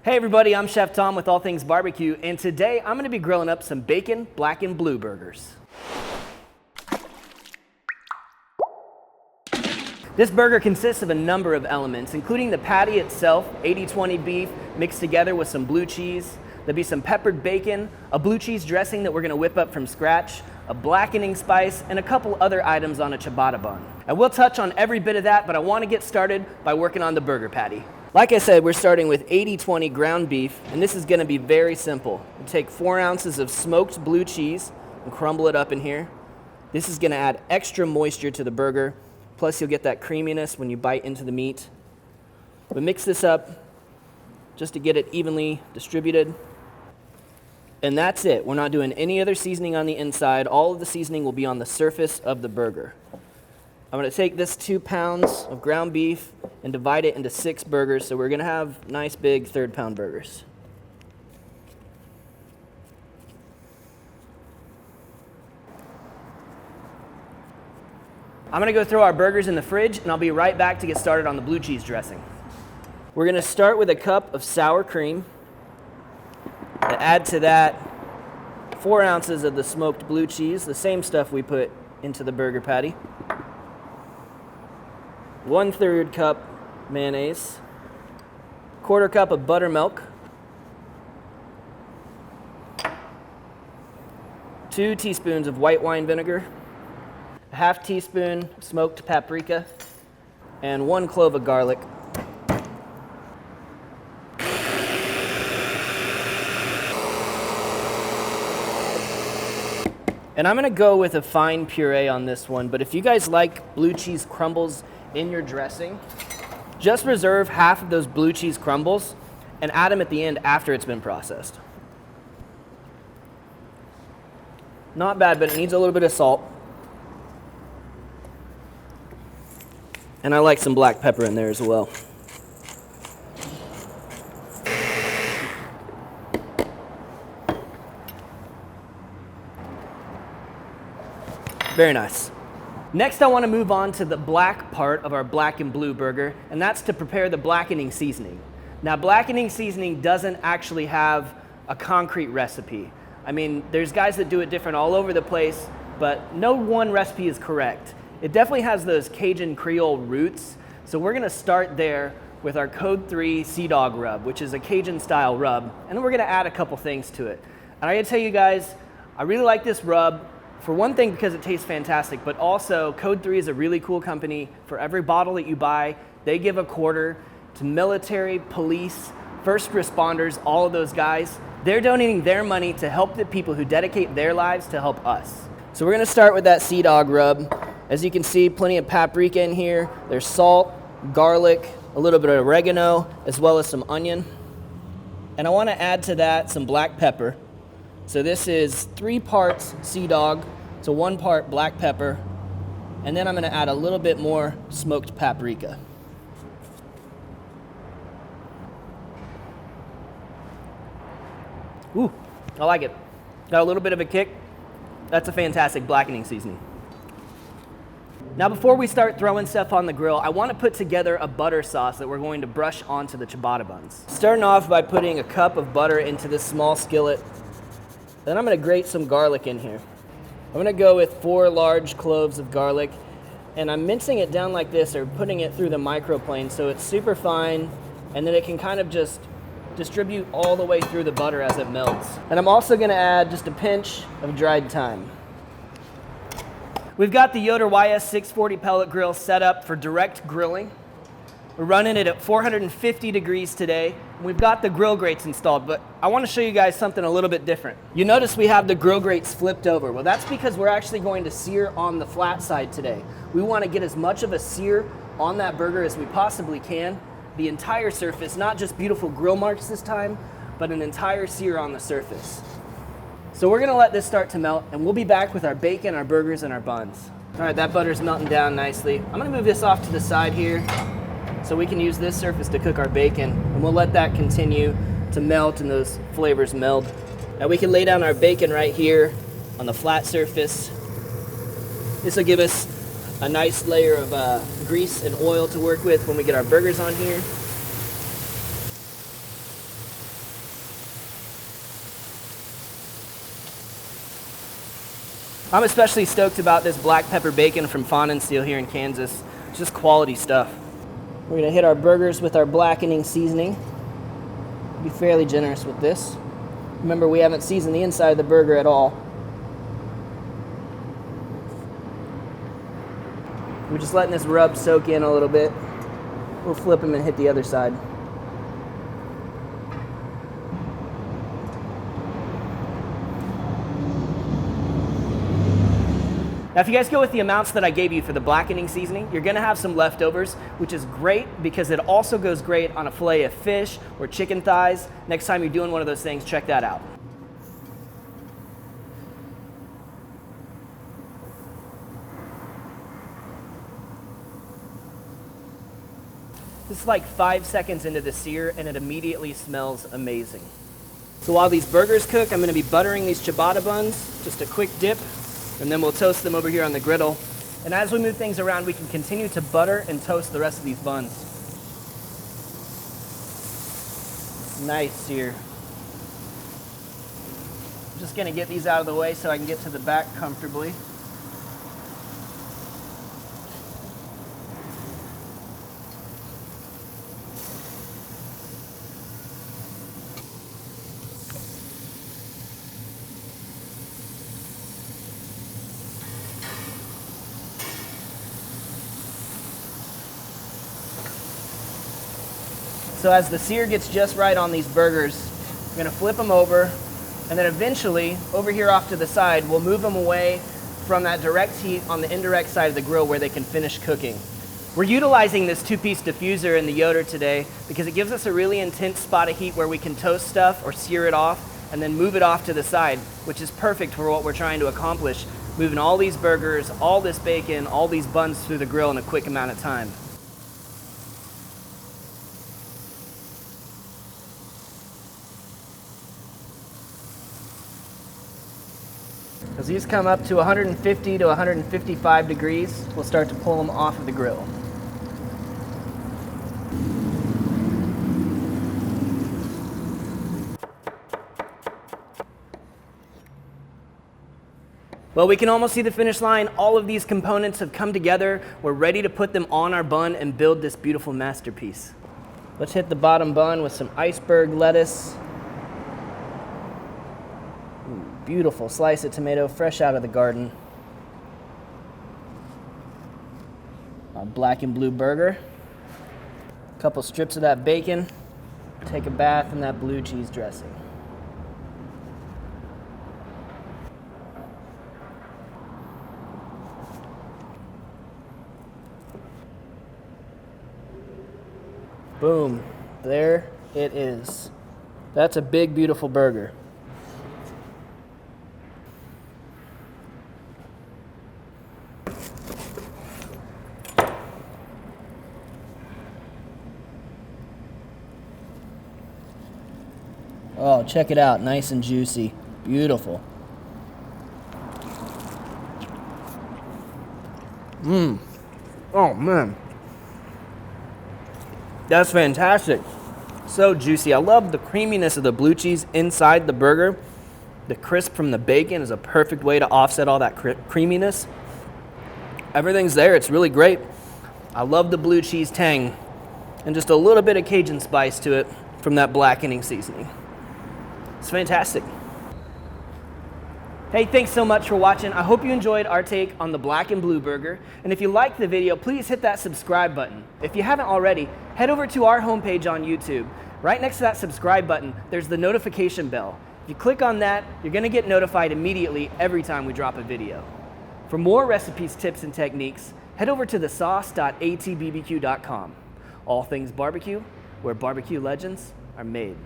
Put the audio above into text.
Hey everybody, I'm Chef Tom with All Things Barbecue, and today I'm going to be grilling up some bacon black and blue burgers. This burger consists of a number of elements, including the patty itself, 80-20 beef mixed together with some blue cheese. There'll be some peppered bacon, a blue cheese dressing that we're going to whip up from scratch, a blackening spice, and a couple other items on a ciabatta bun. And we'll touch on every bit of that, but I want to get started by working on the burger patty. Like I said, we're starting with 80-20 ground beef, and this is going to be very simple. You take 4 ounces of smoked blue cheese and crumble it up in here. This is going to add extra moisture to the burger, plus you'll get that creaminess when you bite into the meat. But mix this up just to get it evenly distributed. And that's it. We're not doing any other seasoning on the inside. All of the seasoning will be on the surface of the burger. I'm going to take this 2 pounds of ground beef and divide it into 6 burgers, so we're going to have nice big 1/3-pound burgers. I'm going to go throw our burgers in the fridge, and I'll be right back to get started on the blue cheese dressing. We're going to start with a cup of sour cream. And add to that 4 ounces of the smoked blue cheese, the same stuff we put into the burger patty. 1/3 cup mayonnaise, 1/4 cup of buttermilk, 2 teaspoons of white wine vinegar, a 1/2 teaspoon smoked paprika, and 1 clove of garlic. And I'm going to go with a fine puree on this one, but if you guys like blue cheese crumbles in your dressing, just reserve half of those blue cheese crumbles and add them at the end after it's been processed. Not bad, but it needs a little bit of salt. And I like some black pepper in there as well. Very nice. Next, I want to move on to the black part of our black and blue burger, and that's to prepare the blackening seasoning. Now, blackening seasoning doesn't actually have a concrete recipe. I mean, there's guys that do it different all over the place, but no one recipe is correct. It definitely has those Cajun Creole roots, so we're going to start there with our Code 3 Sea Dog rub, which is a Cajun style rub, and then we're going to add a couple things to it. And I got to tell you guys, I really like this rub. For one thing, because it tastes fantastic, but also Code 3 is a really cool company. For every bottle that you buy, they give a quarter to military, police, first responders, all of those guys. They're donating their money to help the people who dedicate their lives to help us. So we're going to start with that Sea Dog rub. As you can see, plenty of paprika in here. There's salt, garlic, a little bit of oregano, as well as some onion. And I want to add to that some black pepper. So this is 3 parts Sea Dog, so 1 part black pepper, and then I'm going to add a little bit more smoked paprika. Ooh, I like it. Got a little bit of a kick. That's a fantastic blackening seasoning. Now before we start throwing stuff on the grill, I want to put together a butter sauce that we're going to brush onto the ciabatta buns. Starting off by putting a cup of butter into this small skillet. Then I'm going to grate some garlic in here. I'm going to go with 4 large cloves of garlic, and I'm mincing it down like this, or putting it through the microplane so it's super fine, and then it can kind of just distribute all the way through the butter as it melts. And I'm also going to add just a pinch of dried thyme. We've got the Yoder YS640 pellet grill set up for direct grilling. We're running it at 450 degrees today. We've got the grill grates installed, but I want to show you guys something a little bit different. You notice we have the grill grates flipped over. Well, that's because we're actually going to sear on the flat side today. We want to get as much of a sear on that burger as we possibly can. The entire surface, not just beautiful grill marks this time, but an entire sear on the surface. So we're going to let this start to melt, and we'll be back with our bacon, our burgers, and our buns. All right, that butter's melting down nicely. I'm going to move this off to the side here, so we can use this surface to cook our bacon, and we'll let that continue to melt and those flavors meld. Now we can lay down our bacon right here on the flat surface. This will give us a nice layer of grease and oil to work with when we get our burgers on here. I'm especially stoked about this black pepper bacon from Fanestil here in Kansas. It's just quality stuff. We're gonna hit our burgers with our blackening seasoning. Be fairly generous with this. Remember, we haven't seasoned the inside of the burger at all. We're just letting this rub soak in a little bit. We'll flip them and hit the other side. Now, if you guys go with the amounts that I gave you for the blackening seasoning, you're gonna have some leftovers, which is great because it also goes great on a fillet of fish or chicken thighs. Next time you're doing one of those things, check that out. This is like 5 seconds into the sear and it immediately smells amazing. So while these burgers cook, I'm gonna be buttering these ciabatta buns, just a quick dip, and then we'll toast them over here on the griddle. And as we move things around, we can continue to butter and toast the rest of these buns. Nice sear. I'm just gonna get these out of the way so I can get to the back comfortably. So as the sear gets just right on these burgers, I'm gonna flip them over, and then eventually, over here off to the side, we'll move them away from that direct heat on the indirect side of the grill where they can finish cooking. We're utilizing this 2-piece diffuser in the Yoder today because it gives us a really intense spot of heat where we can toast stuff or sear it off and then move it off to the side, which is perfect for what we're trying to accomplish, moving all these burgers, all this bacon, all these buns through the grill in a quick amount of time. As these come up to 150 to 155 degrees, we'll start to pull them off of the grill. Well, we can almost see the finish line. All of these components have come together. We're ready to put them on our bun and build this beautiful masterpiece. Let's hit the bottom bun with some iceberg lettuce. Beautiful slice of tomato, fresh out of the garden. Our black and blue burger. A couple strips of that bacon. Take a bath in that blue cheese dressing. Boom, there it is. That's a big, beautiful burger. Oh, check it out, nice and juicy, beautiful. Oh man, that's fantastic. So juicy. I love the creaminess of the blue cheese inside the burger. The crisp from the bacon is a perfect way to offset all that creaminess. Everything's there, it's really great. I love the blue cheese tang and just a little bit of Cajun spice to it from that blackening seasoning. It's fantastic. Hey, thanks so much for watching. I hope you enjoyed our take on the black and blue burger. And if you liked the video, please hit that subscribe button. If you haven't already, head over to our homepage on YouTube. Right next to that subscribe button, there's the notification bell. If you click on that, you're gonna get notified immediately every time we drop a video. For more recipes, tips, and techniques, head over to thesauce.atbbq.com. All things barbecue, where barbecue legends are made.